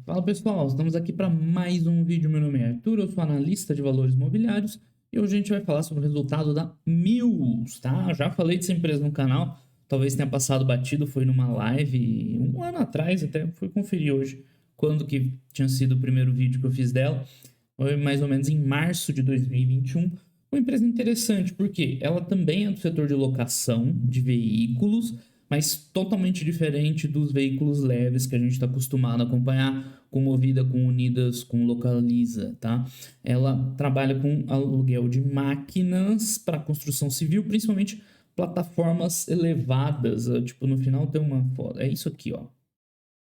Fala pessoal, estamos aqui para mais um vídeo. Meu nome é Arthur, eu sou analista de valores imobiliários e hoje a gente vai falar sobre o resultado da Mills, tá? Já falei dessa empresa no canal, talvez tenha passado batido, foi numa live um ano atrás, até fui conferir hoje quando que tinha sido o primeiro vídeo que eu fiz dela, foi mais ou menos em março de 2021. Uma empresa interessante porque ela também é do setor de locação de veículos, mas totalmente diferente dos veículos leves que a gente está acostumado a acompanhar, com Movida, com Unidas, com Localiza, tá? Ela trabalha com aluguel de máquinas para construção civil, principalmente plataformas elevadas. Tipo, no final tem uma foto, é isso aqui, ó,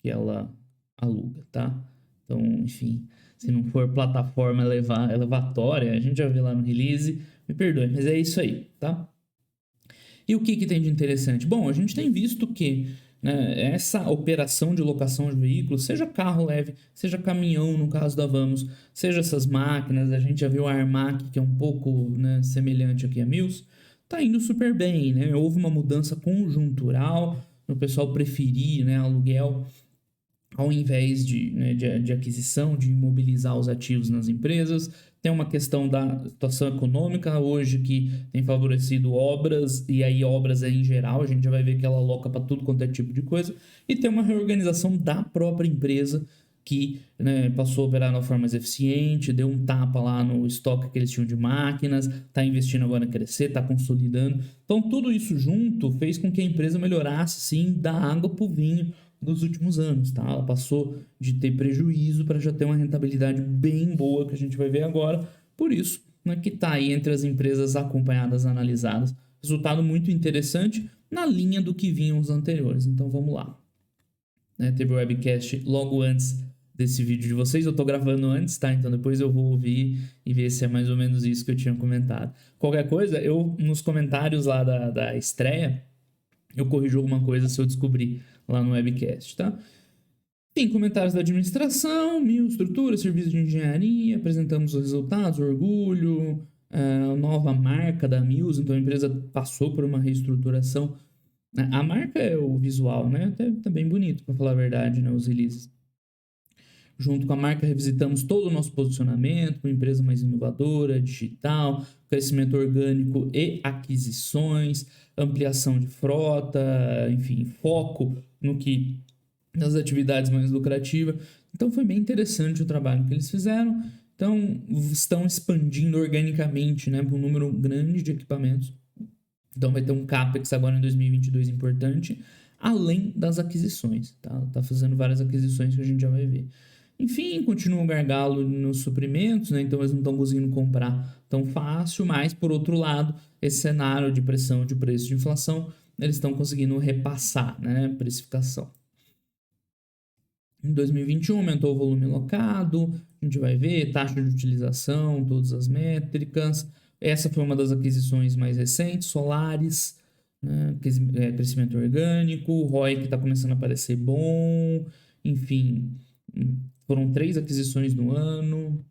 que ela aluga, tá? Então, enfim, se não for plataforma elevatória, a gente já viu lá no release, me perdoe, mas é isso aí, tá? E o que tem de interessante? Bom, a gente tem visto que, né, essa operação de locação de veículos, seja carro leve, seja caminhão, no caso da Vamos, seja essas máquinas, a gente já viu a Armac, que é um pouco, né, semelhante aqui a Mills, tá indo super bem, né? Houve uma mudança conjuntural, o pessoal preferir, né, aluguel ao invés de aquisição, de imobilizar os ativos nas empresas. Tem uma questão da situação econômica hoje que tem favorecido obras, e aí obras em geral, a gente já vai ver que ela aloca para tudo quanto é tipo de coisa, e tem uma reorganização da própria empresa que, né, passou a operar de uma forma mais eficiente, deu um tapa lá no estoque que eles tinham de máquinas, está investindo agora em crescer, está consolidando. Então tudo isso junto fez com que a empresa melhorasse, sim, da água para o vinho dos últimos anos, tá? Ela passou de ter prejuízo para já ter uma rentabilidade bem boa que a gente vai ver agora. Por isso, né, que está aí entre as empresas acompanhadas, analisadas. Resultado muito interessante na linha do que vinham os anteriores. Então vamos lá. Né, teve o webcast logo antes desse vídeo de vocês. Eu tô gravando antes, tá? Então depois eu vou ouvir e ver se é mais ou menos isso que eu tinha comentado. Qualquer coisa, eu nos comentários lá da estreia, eu corrijo alguma coisa se eu descobrir lá no webcast, tá? Tem comentários da administração, mil estrutura, serviço de engenharia, apresentamos os resultados, orgulho, a nova marca da Mills, então a empresa passou por uma reestruturação. A marca é o visual, né? Até tá bem bonito, para falar a verdade, né? Os releases. Junto com a marca, revisitamos todo o nosso posicionamento, uma empresa mais inovadora, digital, crescimento orgânico e aquisições, ampliação de frota, enfim, foco no que nas atividades mais lucrativas. Então foi bem interessante o trabalho que eles fizeram. Então estão expandindo organicamente, né, para um número grande de equipamentos. Então vai ter um CAPEX agora em 2022 importante, além das aquisições. Tá fazendo várias aquisições que a gente já vai ver. Enfim, continua um gargalo nos suprimentos, né? Então eles não estão conseguindo comprar tão fácil, mas por outro lado, esse cenário de pressão de preço de inflação, eles estão conseguindo repassar, né, precificação. Em 2021 aumentou o volume locado, a gente vai ver taxa de utilização, todas as métricas. Essa foi uma das aquisições mais recentes, Solaris, né, crescimento orgânico, o ROI que está começando a parecer bom, enfim, foram 3 aquisições no ano.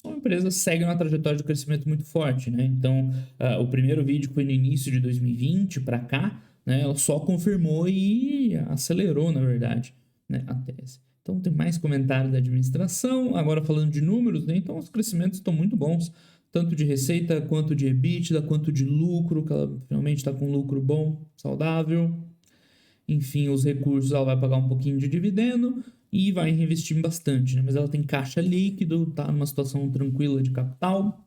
A empresa segue uma trajetória de crescimento muito forte, né? Então, o primeiro vídeo foi no início de 2020 para cá, né? Ela só confirmou e acelerou, na verdade, né, a tese. Então, tem mais comentários da administração. Agora, falando de números, né? Então, os crescimentos estão muito bons, tanto de receita, quanto de EBITDA, quanto de lucro, que ela finalmente está com lucro bom, saudável. Enfim, os recursos ela vai pagar um pouquinho de dividendo e vai reinvestir bastante, né? Mas ela tem caixa líquido, tá numa situação tranquila de capital.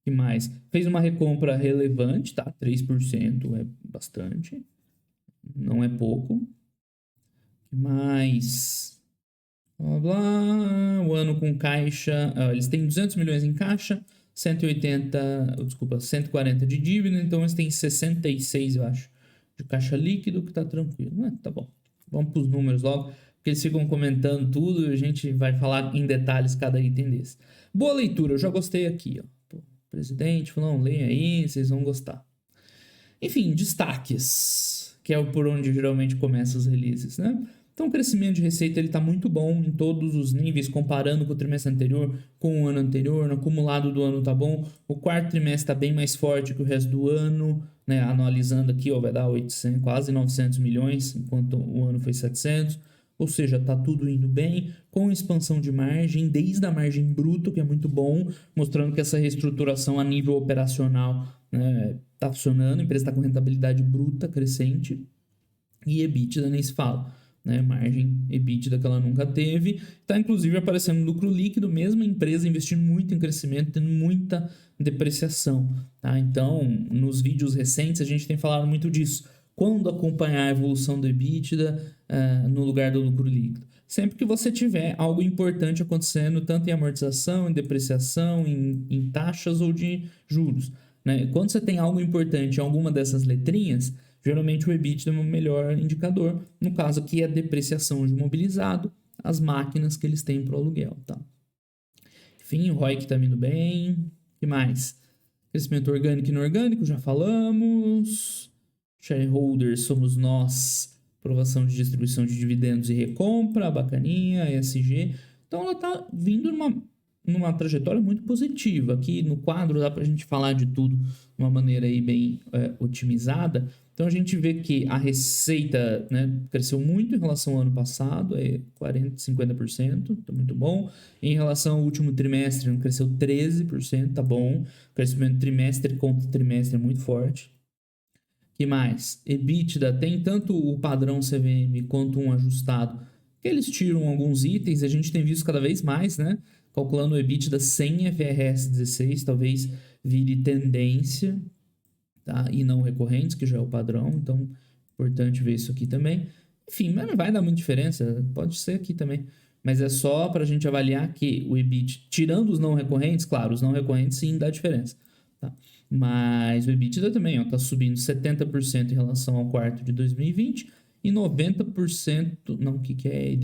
O que mais? Fez uma recompra relevante, tá? 3% é bastante, não é pouco. O que mais? Blá, blá. O ano com caixa, eles têm 200 milhões em caixa, 140 de dívida, então eles têm 66, eu acho, de caixa líquido, que tá tranquilo. Tá bom. Vamos para os números logo, porque eles ficam comentando tudo e a gente vai falar em detalhes cada item desse. Boa leitura, eu já gostei aqui, ó. Pô, presidente, falou, não, leia aí, vocês vão gostar. Enfim, destaques, que é por onde geralmente começam os releases, né? Então, o crescimento de receita está muito bom em todos os níveis, comparando com o trimestre anterior, com o ano anterior. No acumulado do ano está bom. O quarto trimestre está bem mais forte que o resto do ano, né? Analisando aqui, ó, vai dar 800, quase 900 milhões, enquanto o ano foi 700. ou seja, está tudo indo bem, com expansão de margem, desde a margem bruta, que é muito bom, mostrando que essa reestruturação a nível operacional está funcionando, a empresa está com rentabilidade bruta crescente, e EBITDA nem se fala. Margem EBITDA que ela nunca teve, está inclusive aparecendo lucro líquido, mesmo a empresa investindo muito em crescimento, tendo muita depreciação, tá? Então, nos vídeos recentes a gente tem falado muito disso, quando acompanhar a evolução do EBITDA no lugar do lucro líquido. Sempre que você tiver algo importante acontecendo, tanto em amortização, em depreciação, em taxas ou de juros, Quando você tem algo importante em alguma dessas letrinhas, geralmente o EBITDA é o melhor indicador. No caso aqui é a depreciação de imobilizado, as máquinas que eles têm para o aluguel, tá? Enfim, o ROIC está indo bem. O que mais? Crescimento orgânico e inorgânico, já falamos. Shareholders somos nós. Aprovação de distribuição de dividendos e recompra, bacaninha, ESG. Então ela está vindo numa trajetória muito positiva. Aqui no quadro dá para a gente falar de tudo de uma maneira aí bem otimizada. Então a gente vê que a receita cresceu muito em relação ao ano passado, 40%, 50%, tá muito bom. Em relação ao último trimestre, cresceu 13%, tá bom. O crescimento trimestre contra trimestre é muito forte. O que mais? EBITDA tem tanto o padrão CVM quanto um ajustado, que eles tiram alguns itens, a gente tem visto cada vez mais, calculando o EBITDA sem IFRS 16, talvez vire tendência, tá? E não recorrentes, que já é o padrão, então importante ver isso aqui também. Enfim, mas não vai dar muita diferença, pode ser aqui também, mas é só para a gente avaliar que o EBITDA, tirando os não recorrentes, claro, os não recorrentes sim dá diferença, tá? Mas o EBITDA também está subindo 70% em relação ao quarto de 2020 e 90%, não, o que é?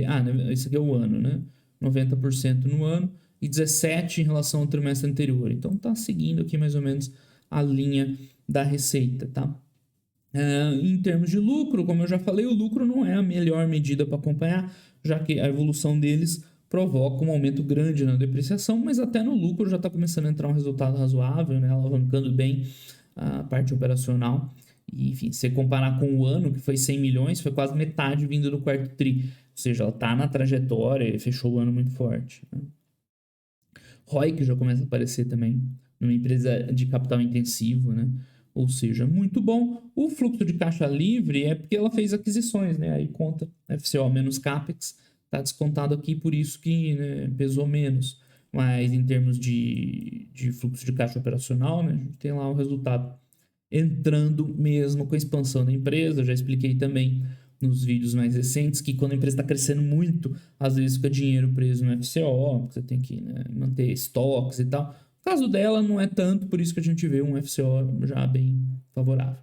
Esse aqui é o ano, 90% no ano e 17% em relação ao trimestre anterior. Então está seguindo aqui mais ou menos a linha da receita, tá? Em termos de lucro, como eu já falei, o lucro não é a melhor medida para acompanhar, já que a evolução deles provoca um aumento grande na depreciação, mas até no lucro já está começando a entrar um resultado razoável, alavancando bem a parte operacional. E, enfim, se comparar com o ano, que foi 100 milhões, foi quase metade vindo do quarto tri. Ou seja, ela está na trajetória e fechou o ano muito forte. ROIC já começa a aparecer também, numa empresa de capital intensivo, Ou seja, muito bom. O fluxo de caixa livre é porque ela fez aquisições, Aí conta FCO menos CAPEX, está descontado aqui, por isso que pesou menos. Mas em termos de fluxo de caixa operacional, a gente tem lá o resultado entrando mesmo com a expansão da empresa. Eu já expliquei também nos vídeos mais recentes que quando a empresa está crescendo muito, às vezes fica dinheiro preso no FCO, porque você tem que manter estoques e tal. No caso dela não é tanto, por isso que a gente vê um FCO já bem favorável.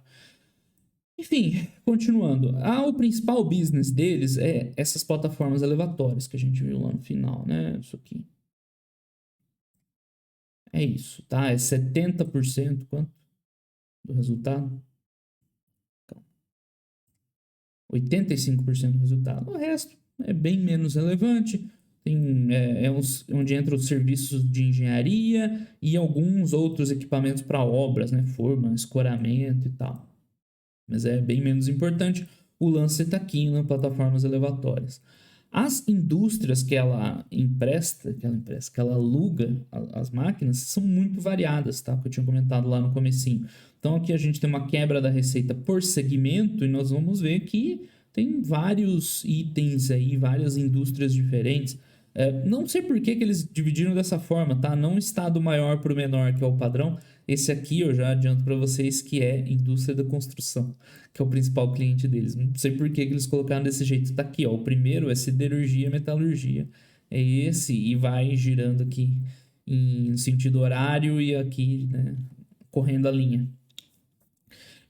Enfim, continuando. O principal business deles é essas plataformas elevatórias que a gente viu lá no final, Isso aqui. É isso, tá? É 70%, quanto? Do resultado? 85% do resultado. O resto é bem menos relevante. Onde entram os serviços de engenharia e alguns outros equipamentos para obras, forma, escoramento e tal. Mas é bem menos importante. O lance está aqui nas plataformas elevatórias. As indústrias que ela aluga as máquinas são muito variadas, tá? Que eu tinha comentado lá no comecinho. Então aqui a gente tem uma quebra da receita por segmento e nós vamos ver que tem vários itens aí, várias indústrias diferentes. Não sei por que eles dividiram dessa forma, tá? Não está do maior para o menor, que é o padrão. Esse aqui eu já adianto para vocês que é indústria da construção, que é o principal cliente deles. Não sei por que eles colocaram desse jeito. Tá aqui, o primeiro é siderurgia, metalurgia. É esse e vai girando aqui em sentido horário e aqui, correndo a linha.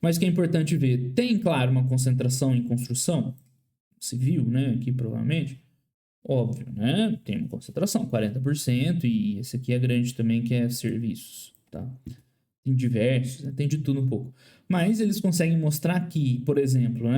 Mas o que é importante ver, tem, claro, uma concentração em construção civil, aqui provavelmente. Óbvio, tem uma concentração, 40%, e esse aqui é grande também, que é serviços, tá? Tem diversos, tem de tudo um pouco. Mas eles conseguem mostrar que, por exemplo,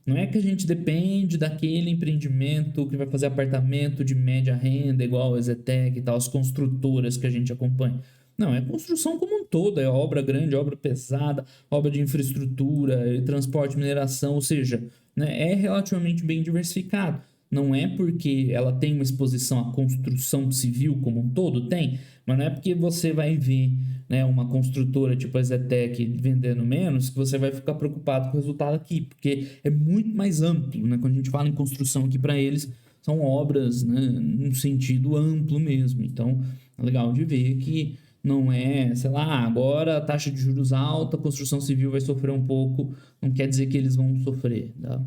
não é que a gente depende daquele empreendimento que vai fazer apartamento de média renda, igual a Exetec e tal, as construtoras que a gente acompanha. Não, é construção como um todo, é obra grande, obra pesada, obra de infraestrutura, transporte, mineração, ou seja, é relativamente bem diversificado. não é porque ela tem uma exposição à construção civil como um todo, tem, mas não é porque você vai ver, né, uma construtora tipo a Zetec vendendo menos que você vai ficar preocupado com o resultado aqui, porque é muito mais amplo, né? Quando a gente fala em construção aqui para eles, são obras, né, num sentido amplo mesmo. Então, é legal de ver que não é, sei lá, agora a taxa de juros alta, a construção civil vai sofrer um pouco, não quer dizer que eles vão sofrer, tá?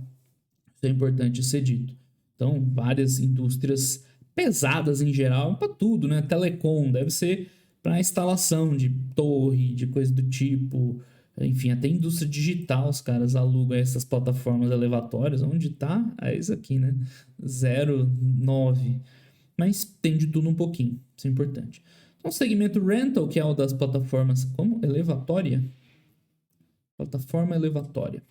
Isso é importante ser dito. Então, várias indústrias pesadas em geral, para tudo, né? Telecom, deve ser para instalação de torre, de coisa do tipo. Enfim, até indústria digital, os caras alugam essas plataformas elevatórias. Onde tá? É isso aqui, né? 0,9. Mas tem de tudo um pouquinho, isso é importante. Então, o segmento rental, que é o das plataformas como elevatória. Plataforma elevatória.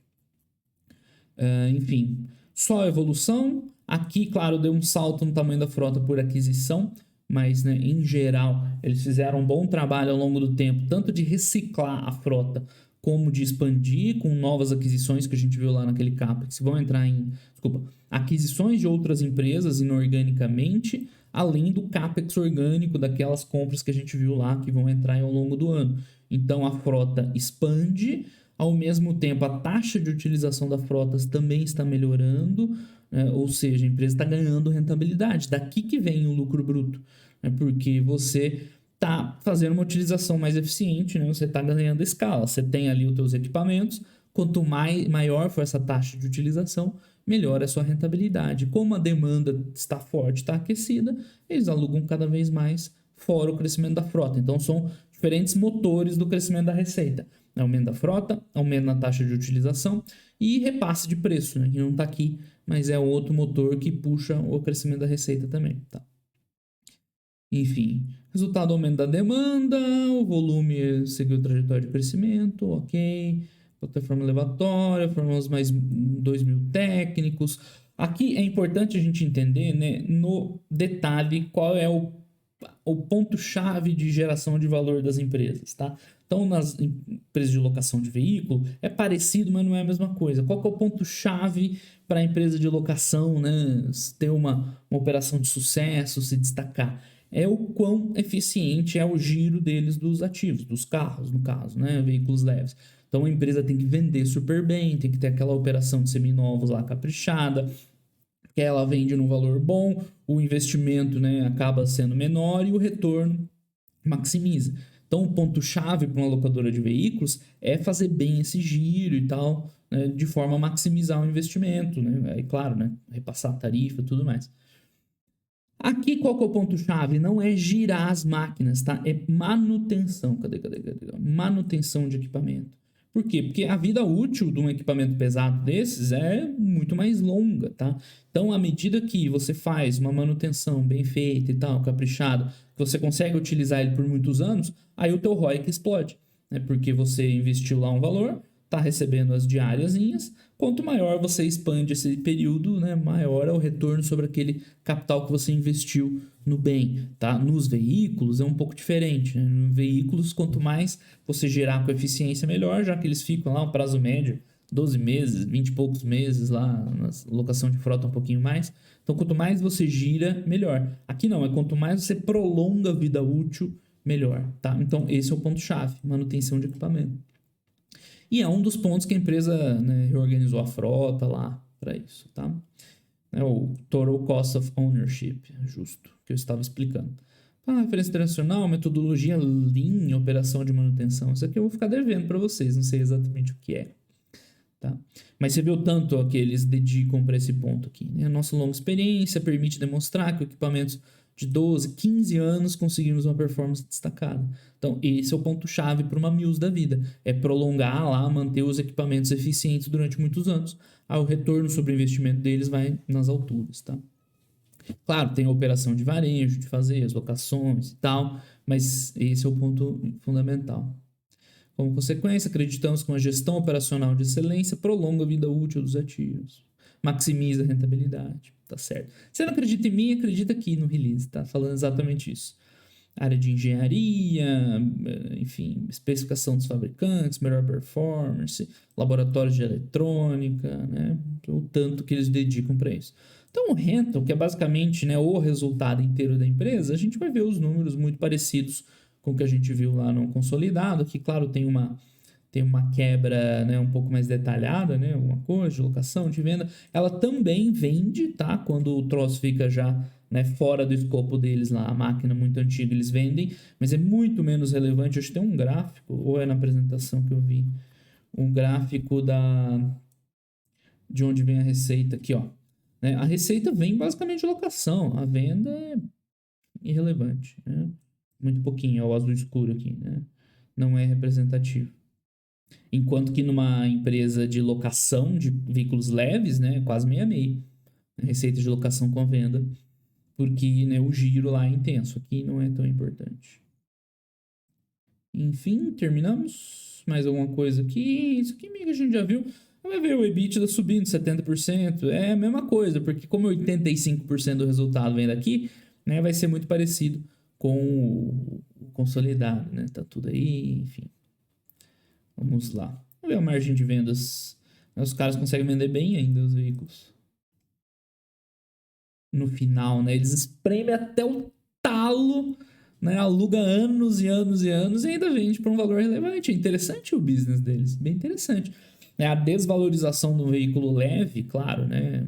Enfim, só evolução. Aqui, claro, deu um salto no tamanho da frota por aquisição, mas, né, em geral, eles fizeram um bom trabalho ao longo do tempo, tanto de reciclar a frota, como de expandir com novas aquisições que a gente viu lá naquele CAPEX. Vão entrar em, desculpa, aquisições de outras empresas inorganicamente, além do CAPEX orgânico daquelas compras que a gente viu lá que vão entrar ao longo do ano. Então, a frota expande. Ao mesmo tempo, a taxa de utilização da frota também está melhorando, né? Ou seja, a empresa está ganhando rentabilidade. Daqui que vem o lucro bruto, né? Porque você está fazendo uma utilização mais eficiente, né? Você está ganhando escala. Você tem ali os seus equipamentos, quanto maior for essa taxa de utilização, melhor é a sua rentabilidade. Como a demanda está forte, está aquecida, eles alugam cada vez mais, fora o crescimento da frota. Então, são diferentes motores do crescimento da receita. Aumento da frota, aumento na taxa de utilização e repasse de preço, né? Que não está aqui, mas é outro motor que puxa o crescimento da receita também, tá? Enfim, resultado aumento da demanda, o volume seguiu trajetória de crescimento, ok. Plataforma elevatória, formamos mais 2.000 técnicos. Aqui é importante a gente entender, né, no detalhe qual é o ponto-chave de geração de valor das empresas, tá? Então, nas empresas de locação de veículo, é parecido, mas não é a mesma coisa. Qual que é o ponto-chave para a empresa de locação, né, ter uma operação de sucesso, se destacar? É o quão eficiente é o giro deles dos ativos, dos carros, no caso, né, veículos leves. Então, a empresa tem que vender super bem, tem que ter aquela operação de seminovos lá caprichada, que ela vende num valor bom, o investimento, né, acaba sendo menor e o retorno maximiza. Então, o ponto-chave para uma locadora de veículos é fazer bem esse giro e tal, né, de forma a maximizar o investimento, né? É claro, né, repassar a tarifa e tudo mais. Aqui, qual que é o ponto-chave? Não é girar as máquinas, tá? É manutenção. Cadê? Manutenção de equipamento. Por quê? Porque a vida útil de um equipamento pesado desses é muito mais longa, tá? Então, à medida que você faz uma manutenção bem feita e tal, caprichado, você consegue utilizar ele por muitos anos, aí o teu ROIC explode, né? Porque você investiu lá um valor, está recebendo as diáriasinhas. Quanto maior você expande esse período, né, maior é o retorno sobre aquele capital que você investiu no bem, tá? Nos veículos é um pouco diferente, né? Nos veículos, quanto mais você gerar com eficiência, melhor, já que eles ficam lá um prazo médio 12 meses, 20 e poucos meses lá, na locação de frota um pouquinho mais. Então, quanto mais você gira, melhor. Aqui não, é quanto mais você prolonga a vida útil, melhor, tá? Então, esse é o ponto-chave, manutenção de equipamento. E é um dos pontos que a empresa, né, reorganizou a frota lá para isso, tá? É o Total Cost of Ownership, justo, que eu estava explicando. Referência internacional, metodologia Lean, operação de manutenção. Isso aqui eu vou ficar devendo para vocês, não sei exatamente o que é. Tá? Mas você viu tanto que eles dedicam para esse ponto aqui, né? A nossa longa experiência permite demonstrar que equipamentos de 12, 15 anos conseguimos uma performance destacada. Então, esse é o ponto-chave para uma Mills da vida. É prolongar lá, manter os equipamentos eficientes durante muitos anos. Aí o retorno sobre o investimento deles vai nas alturas, tá? Claro, tem a operação de varejo, de fazer as locações e tal, mas esse é o ponto fundamental. Como consequência, acreditamos que uma gestão operacional de excelência prolonga a vida útil dos ativos, maximiza a rentabilidade, tá certo? Você não acredita em mim, acredita aqui no release, tá falando exatamente isso. Área de engenharia, enfim, especificação dos fabricantes, melhor performance, laboratórios de eletrônica, né? O tanto que eles dedicam para isso. Então, o rental, que é basicamente, né, o resultado inteiro da empresa, a gente vai ver os números muito parecidos com o que a gente viu lá no consolidado, que, claro, tem uma quebra, né, um pouco mais detalhada, né, alguma coisa de locação, de venda. Ela também vende, tá? Quando o troço fica já, né, fora do escopo deles lá, a máquina muito antiga, eles vendem, mas é muito menos relevante. Acho que tem um gráfico, ou é na apresentação que eu vi, um gráfico de onde vem a receita aqui, ó. Né? A receita vem basicamente de locação, a venda é irrelevante, né? Muito pouquinho, é o azul escuro aqui, né? Não é representativo. Enquanto que numa empresa de locação de veículos leves, né, quase meio a meio. Receita de locação com venda, porque, né, o giro lá é intenso. Aqui não é tão importante. Enfim, terminamos. Mais alguma coisa aqui? Isso aqui meio que a gente já viu. Vai ver o EBITDA subindo 70%. É a mesma coisa, porque como 85% do resultado vem daqui, né, vai ser muito parecido com o consolidado, né? Tá tudo aí, enfim. Vamos lá. Vamos ver a margem de vendas. Os caras conseguem vender bem ainda os veículos. No final, né? Eles espremem até o talo, né? Aluga anos e anos e anos e ainda vende por um valor relevante. É interessante o business deles, bem interessante. A desvalorização do veículo leve, claro, né?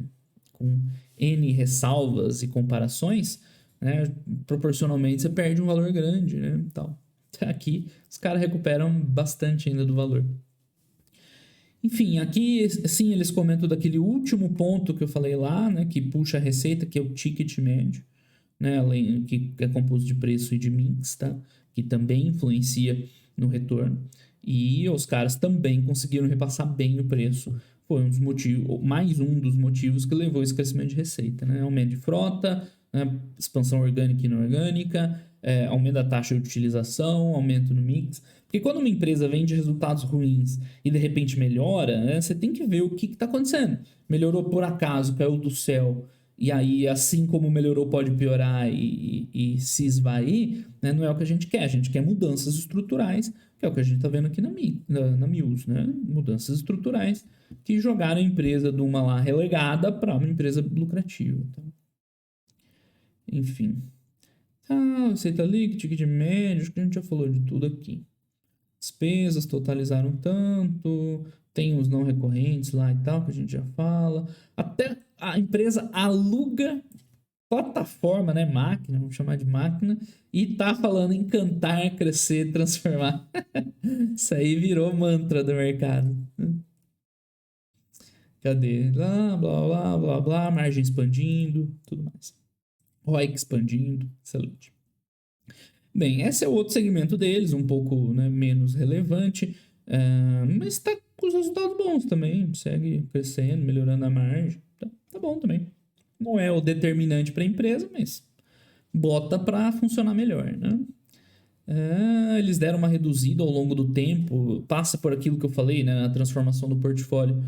Com N ressalvas e comparações, né? Proporcionalmente você perde um valor grande, né? Então, aqui os caras recuperam bastante ainda do valor. Enfim, aqui sim eles comentam daquele último ponto que eu falei lá, né, que puxa a receita, que é o ticket médio, né, além que é composto de preço e de mix, tá? Que também influencia no retorno. E os caras também conseguiram repassar bem o preço. Foi um dos motivos, mais um dos motivos que levou esse crescimento de receita, né? Aumento de frota, né, expansão orgânica e inorgânica, aumento da taxa de utilização, aumento no mix. Porque quando uma empresa vende resultados ruins e de repente melhora, né, você tem que ver o que está acontecendo. Melhorou por acaso, caiu do céu, e aí, assim como melhorou, pode piorar e se esvair, né, não é o que a gente quer. A gente quer mudanças estruturais, que é o que a gente está vendo aqui na Mills, né? Mudanças estruturais que jogaram a empresa de uma lá relegada para uma empresa lucrativa. Então, enfim. Receita líquida, ticket médio, acho que a gente já falou de tudo aqui. Despesas totalizaram tanto, tem os não recorrentes lá e tal, que a gente já fala. Até a empresa aluga plataforma, né? Máquina, vamos chamar de máquina, e tá falando em cantar, crescer, transformar. Isso aí virou mantra do mercado. Cadê? Blá, blá, blá, blá, blá, margem expandindo, tudo mais. ROIC expandindo, excelente. Bem, esse é o outro segmento deles, um pouco, né, menos relevante, mas está com os resultados bons também, segue crescendo, melhorando a margem, tá bom também. Não é o determinante para a empresa, mas bota para funcionar melhor, né? Eles deram uma reduzida ao longo do tempo, passa por aquilo que eu falei, né, na transformação do portfólio,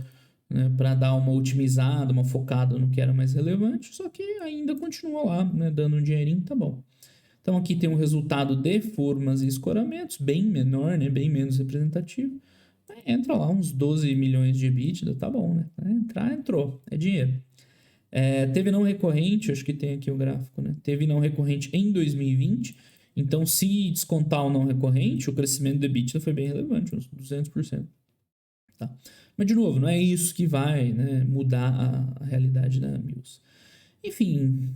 né, para dar uma otimizada, uma focada no que era mais relevante, só que ainda continua lá, né, dando um dinheirinho, tá bom. Então aqui tem um resultado de formas e escoramentos, bem menor, né, bem menos representativo. Entra lá uns 12 milhões de EBITDA, tá bom, né? Entrou, é dinheiro. Teve não recorrente, acho que tem aqui o gráfico, né? Teve não recorrente em 2020, então se descontar o não recorrente, o crescimento do EBITDA foi bem relevante, uns 200%. Tá? Mas, de novo, não é isso que vai, né, mudar a realidade da Mills. Enfim,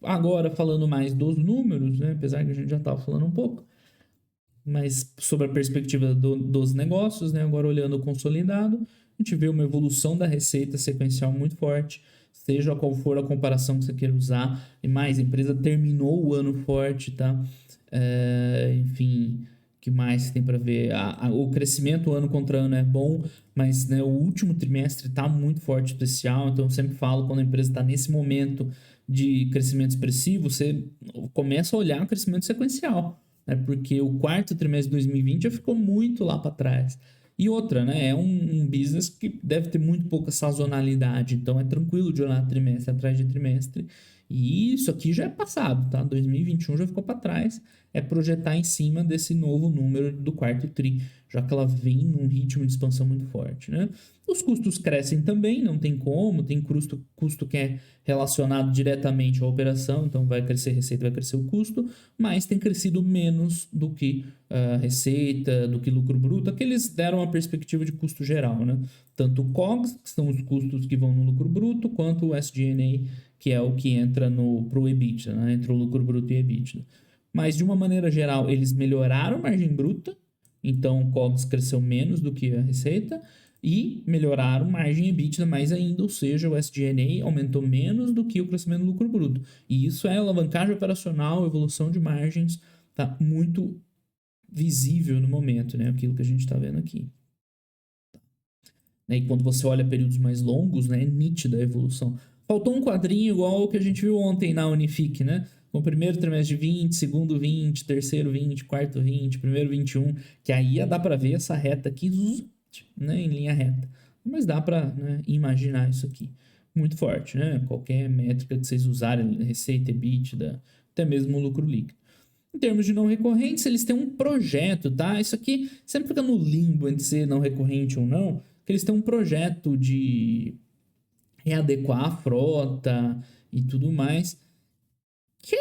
agora falando mais dos números, né, apesar que a gente já estava falando um pouco, mas sobre a perspectiva dos negócios, né, agora olhando o consolidado, a gente vê uma evolução da receita sequencial muito forte, seja qual for a comparação que você queira usar, e mais, a empresa terminou o ano forte, tá? Enfim, que mais tem para ver? O crescimento ano contra ano é bom, mas, né, o último trimestre está muito forte, especial, então eu sempre falo, quando a empresa está nesse momento de crescimento expressivo, você começa a olhar o crescimento sequencial, né, porque o quarto trimestre de 2020 já ficou muito lá para trás. E outra, né, é um business que deve ter muito pouca sazonalidade, então é tranquilo de olhar trimestre atrás de trimestre E isso aqui já é passado, tá? 2021 já ficou para trás. É projetar em cima desse novo número do quarto TRI, já que ela vem num ritmo de expansão muito forte, né? Os custos crescem também, não tem como, tem custo que é relacionado diretamente à operação, então vai crescer a receita, vai crescer o custo, mas tem crescido menos do que a receita, do que lucro bruto, que eles deram uma perspectiva de custo geral, né? Tanto o COGS, que são os custos que vão no lucro bruto, quanto o SG&A, que é o que entra para o EBITDA, né? Entre o lucro bruto e EBITDA. Mas, de uma maneira geral, eles melhoraram a margem bruta, então o COGS cresceu menos do que a receita, e melhoraram margem EBITDA mais ainda, ou seja, o SG&A aumentou menos do que o crescimento do lucro bruto. E isso é alavancagem operacional, evolução de margens, tá muito visível no momento, né? Aquilo que a gente está vendo aqui. E quando você olha períodos mais longos, né, é nítida a evolução. Faltou um quadrinho igual o que a gente viu ontem na Unifique, né? Com o primeiro trimestre de 20, segundo 20, terceiro 20, quarto 20, primeiro 21, que aí ia dar para ver essa reta aqui, né, em linha reta. Mas dá para, né, imaginar isso aqui. Muito forte, né? Qualquer métrica que vocês usarem, receita, EBITDA, até mesmo o lucro líquido. Em termos de não recorrentes, eles têm um projeto, tá? Isso aqui sempre fica no limbo entre ser não recorrente ou não, que eles têm um projeto de readequar a frota e tudo mais, que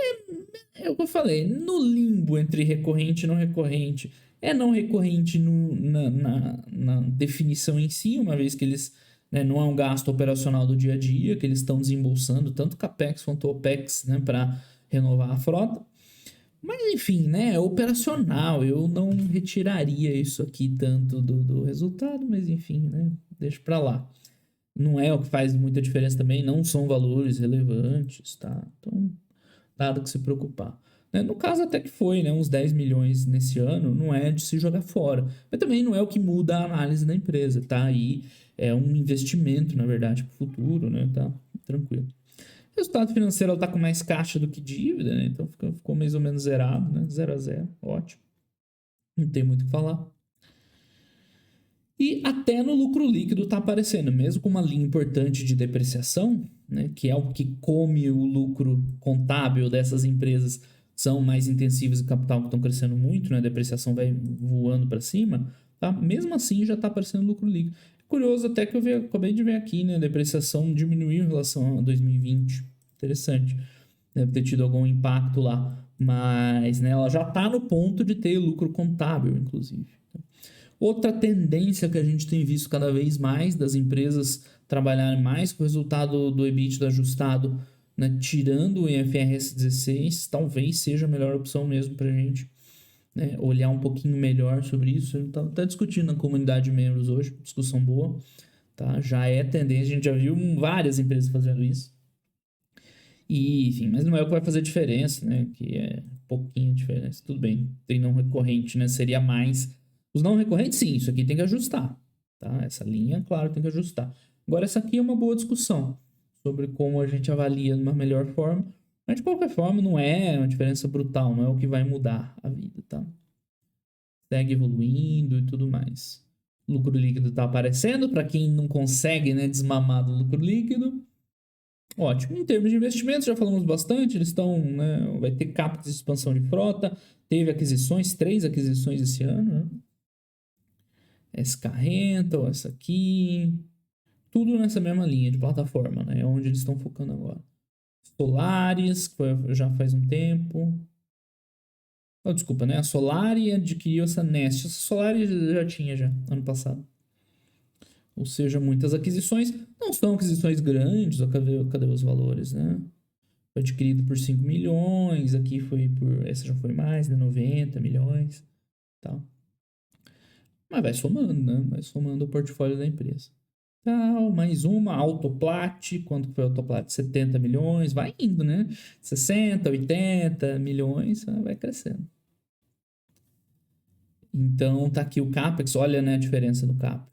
é o que eu falei, no limbo entre recorrente e não recorrente. É não recorrente na definição em si, uma vez que eles, né, não é um gasto operacional do dia a dia, que eles estão desembolsando tanto CAPEX quanto OPEX, né, para renovar a frota. Mas enfim, né, é operacional, eu não retiraria isso aqui tanto do resultado, mas enfim, né, deixa para lá. Não é o que faz muita diferença também, não são valores relevantes, tá? Então, nada que se preocupar. Né? No caso até que foi, né, uns 10 milhões nesse ano, não é de se jogar fora. Mas também não é o que muda a análise da empresa, tá? Aí é um investimento, na verdade, para o futuro, né? Tá tranquilo. O resultado financeiro está com mais caixa do que dívida, né? Então ficou mais ou menos zerado, né? 0 a 0, ótimo. Não tem muito o que falar. E até no lucro líquido está aparecendo, mesmo com uma linha importante de depreciação, né, que é o que come o lucro contábil dessas empresas que são mais intensivas em capital, que estão crescendo muito, né, a depreciação vai voando para cima, tá? Mesmo assim já está aparecendo lucro líquido. Curioso até que acabei de ver aqui, né, a depreciação diminuiu em relação a 2020. Interessante. Deve ter tido algum impacto lá, mas, né, ela já está no ponto de ter lucro contábil, inclusive. Outra tendência que a gente tem visto cada vez mais das empresas trabalharem mais com o resultado do EBITDA ajustado, né, tirando o IFRS 16, talvez seja a melhor opção mesmo para a gente, né, olhar um pouquinho melhor sobre isso. A gente está discutindo na comunidade de membros hoje, discussão boa, tá? Já é tendência, a gente já viu várias empresas fazendo isso. E, enfim, mas não é o que vai fazer diferença, né? Que é pouquinho diferença. Tudo bem, tem não recorrente, né? Seria mais. Os não recorrentes, sim, isso aqui tem que ajustar, tá? Essa linha, claro, tem que ajustar. Agora, essa aqui é uma boa discussão sobre como a gente avalia de uma melhor forma. Mas, de qualquer forma, não é uma diferença brutal, não é o que vai mudar a vida, tá? Segue evoluindo e tudo mais. O lucro líquido tá aparecendo, para quem não consegue, né, desmamar do lucro líquido. Ótimo. Em termos de investimentos, já falamos bastante. Eles estão, né, vai ter CAPEX de expansão de frota. Teve aquisições, 3 aquisições esse ano. Né? SK Rental, essa aqui. Tudo nessa mesma linha de plataforma, né? É onde eles estão focando agora. Solaris, que foi, já faz um tempo. Oh, desculpa, né? A Solari adquiriu essa Nest. Essa Solari já tinha já, ano passado. Ou seja, muitas aquisições. Não são aquisições grandes, cadê os valores, né? Foi adquirido por 5 milhões, aqui foi por... Essa já foi mais, né? 90 milhões, tal. Mas vai somando, né? Vai somando o portfólio da empresa. Tal, mais uma, Autoplat, quanto foi a Autoplat? 70 milhões, vai indo, né? 60, 80 milhões, vai crescendo. Então, tá aqui o CAPEX, olha, né, a diferença do CAPEX.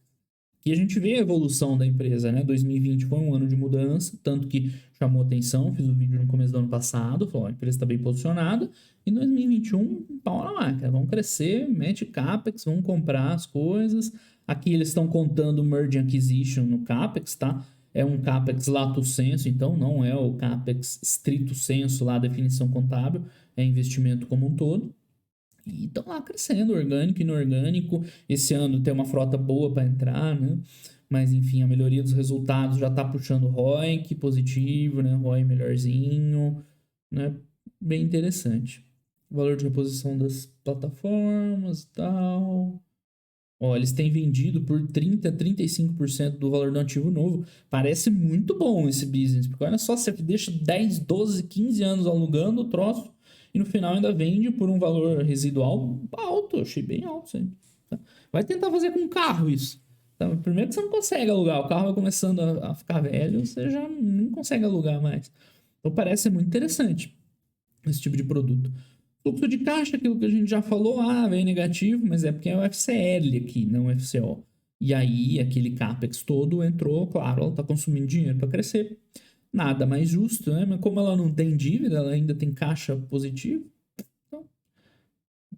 E a gente vê a evolução da empresa, né? 2020 foi um ano de mudança, tanto que chamou atenção, fiz um vídeo no começo do ano passado, falou, a empresa está bem posicionada. Em 2021, pau na máquina, vamos crescer, mete CAPEX, vamos comprar as coisas. Aqui eles estão contando o Merge Acquisition no CAPEX, tá? é um CAPEX lato sensu, então não é o CAPEX stricto sensu lá, definição contábil, é investimento como um todo. E estão lá crescendo, orgânico e inorgânico. Esse ano tem uma frota boa para entrar, né? Mas enfim, a melhoria dos resultados já está puxando ROIC positivo, né? ROI melhorzinho, né? Bem interessante. Valor de reposição das plataformas e tal. Ó, eles têm vendido por 30% a 35% do valor do ativo novo. Parece muito bom esse business, porque olha só, você deixa 10, 12, 15 anos alugando o troço e no final ainda vende por um valor residual alto. Eu achei bem alto isso aí. Tá? Vai tentar fazer com um carro isso. Tá? Primeiro que você não consegue alugar, o carro vai começando a ficar velho, você já não consegue alugar mais. Então parece ser muito interessante esse tipo de produto. Fluxo de caixa, aquilo que a gente já falou, vem negativo, mas é porque é o FCL aqui, não o FCO. E aí, aquele CAPEX todo entrou, claro, ela está consumindo dinheiro para crescer. Nada mais justo, né? Mas como ela não tem dívida, ela ainda tem caixa positivo, então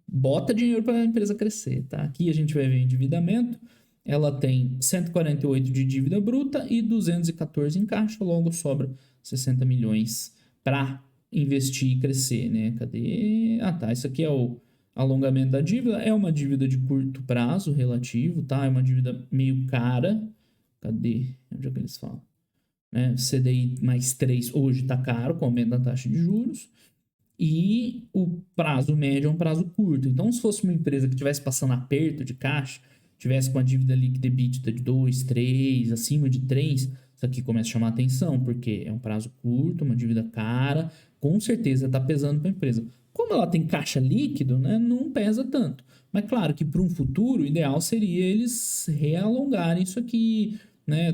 bota dinheiro para a empresa crescer, tá? Aqui a gente vai ver endividamento. Ela tem 148 de dívida bruta e 214 em caixa, logo sobra 60 milhões para investir e crescer, né? Cadê? Tá. Isso aqui é o alongamento da dívida. É uma dívida de curto prazo relativo, tá? É uma dívida meio cara. Cadê? Onde é que eles falam? Né? CDI mais 3 hoje tá caro com o aumento da taxa de juros. E o prazo médio é um prazo curto. Então, se fosse uma empresa que estivesse passando aperto de caixa, tivesse com a dívida líquida EBITDA de 2, 3, acima de 3, isso aqui começa a chamar atenção, porque é um prazo curto, uma dívida cara, com certeza está pesando para a empresa. Como ela tem caixa líquido, né, não pesa tanto. Mas claro que para um futuro, o ideal seria eles realongarem isso aqui, né,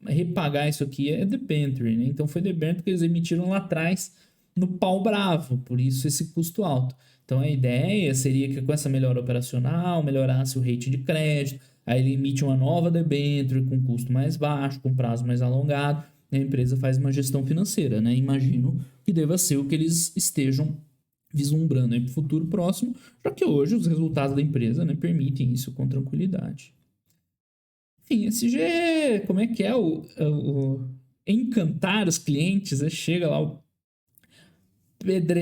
repagar isso aqui é debenture, né? Então foi debenture que eles emitiram lá atrás no pau bravo, por isso esse custo alto. Então a ideia seria que com essa melhora operacional, melhorasse o rate de crédito, aí ele emite uma nova debenture com custo mais baixo, com prazo mais alongado, e a empresa faz uma gestão financeira, né? Imagino que deva ser o que eles estejam vislumbrando aí para o futuro próximo, já que hoje os resultados da empresa, né, permitem isso com tranquilidade. Enfim, SG, como é que é o encantar os clientes? Chega lá o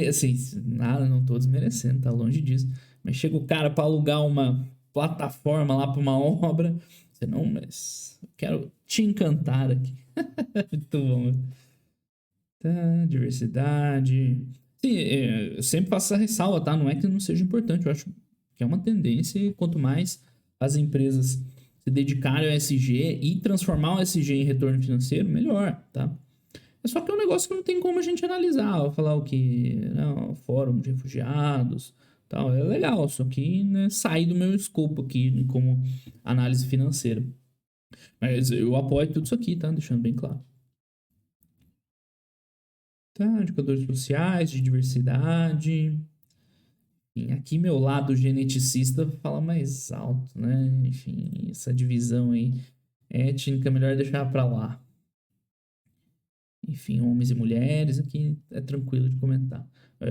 assim, nada, não tô desmerecendo, tá longe disso. Mas chega o cara para alugar uma plataforma lá para uma obra. Você não, mas eu quero te encantar aqui. Muito bom. Tá, diversidade. Sim, eu sempre faço essa ressalva, tá? Não é que não seja importante, eu acho que é uma tendência e quanto mais as empresas se dedicarem ao SG e transformar o SG em retorno financeiro, melhor, tá? É só que é um negócio que não tem como a gente analisar. Vou falar o que? Não, fórum de refugiados, tal. É legal, só que né, sai do meu escopo aqui como análise financeira. Mas eu apoio tudo isso aqui, tá? Deixando bem claro. Tá, indicadores sociais, de diversidade. Enfim, aqui meu lado geneticista fala mais alto, né? Enfim, essa divisão aí étnica, melhor deixar pra lá. Enfim, homens e mulheres, aqui é tranquilo de comentar.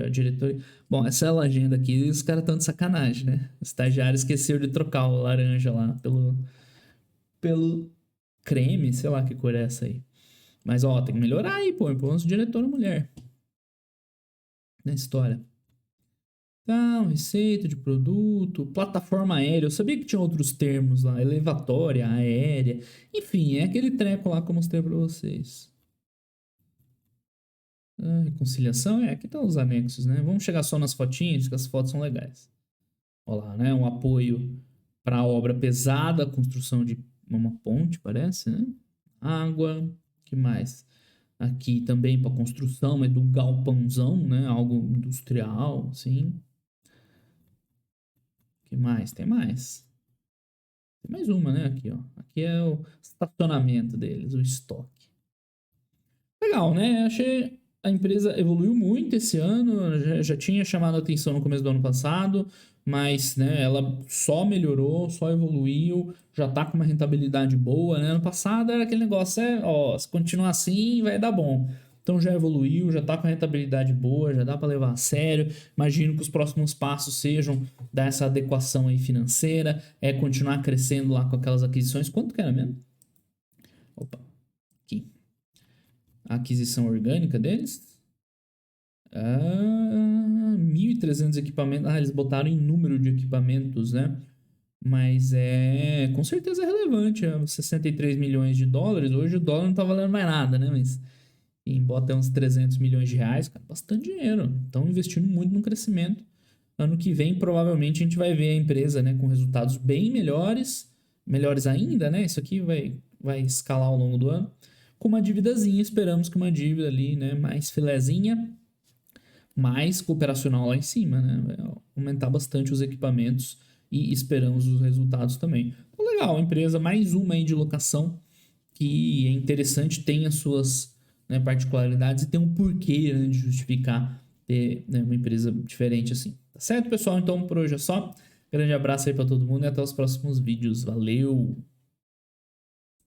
Diretor. Bom, essa legenda aqui, os caras estão de sacanagem, né? O estagiário esqueceu de trocar o laranja lá pelo creme, sei lá que cor é essa aí. Mas, ó, tem que melhorar aí, pô. Põe uns diretor mulher. Na história. Então, receita de produto, plataforma aérea. Eu sabia que tinha outros termos lá. Elevatória, aérea. Enfim, é aquele treco lá que eu mostrei pra vocês. Reconciliação, aqui estão os anexos, né? Vamos chegar só nas fotinhas, que as fotos são legais. Olha lá, né? Um apoio para a obra pesada, construção de uma ponte, parece, né? Água, que mais? Aqui também para construção, mas de um galpãozão, né? Algo industrial, assim. Que mais? Tem mais. Tem mais uma, né? Aqui, ó. Aqui é o estacionamento deles, o estoque. Legal, né? Achei a empresa evoluiu muito esse ano, já tinha chamado a atenção no começo do ano passado, mas né, ela só melhorou, só evoluiu, já tá com uma rentabilidade boa, né? Ano passado era aquele negócio, ó, se continuar assim vai dar bom. Então já evoluiu, já tá com a rentabilidade boa, já dá para levar a sério. Imagino que os próximos passos sejam dar essa adequação aí financeira, continuar crescendo lá com aquelas aquisições. Quanto que era mesmo? Opa. a aquisição orgânica deles. 1.300 equipamentos. Eles botaram em número de equipamentos, né? Mas com certeza é relevante. 63 milhões de dólares. Hoje o dólar não tá valendo mais nada, né? Mas bota uns 300 milhões de reais, cara, bastante dinheiro. Estão investindo muito no crescimento. Ano que vem, provavelmente, a gente vai ver a empresa, né, com resultados bem melhores ainda, né? Isso aqui vai escalar ao longo do ano. Com uma dívidazinha, esperamos que uma dívida ali, né, mais filezinha, mais cooperacional lá em cima, né? Vai aumentar bastante os equipamentos e esperamos os resultados também. Então, legal, empresa, mais uma aí de locação que é interessante, tem as suas, né, particularidades e tem um porquê, né, de justificar ter, né, uma empresa diferente assim. Tá certo, pessoal? Então, por hoje é só. Grande abraço aí para todo mundo e até os próximos vídeos. Valeu!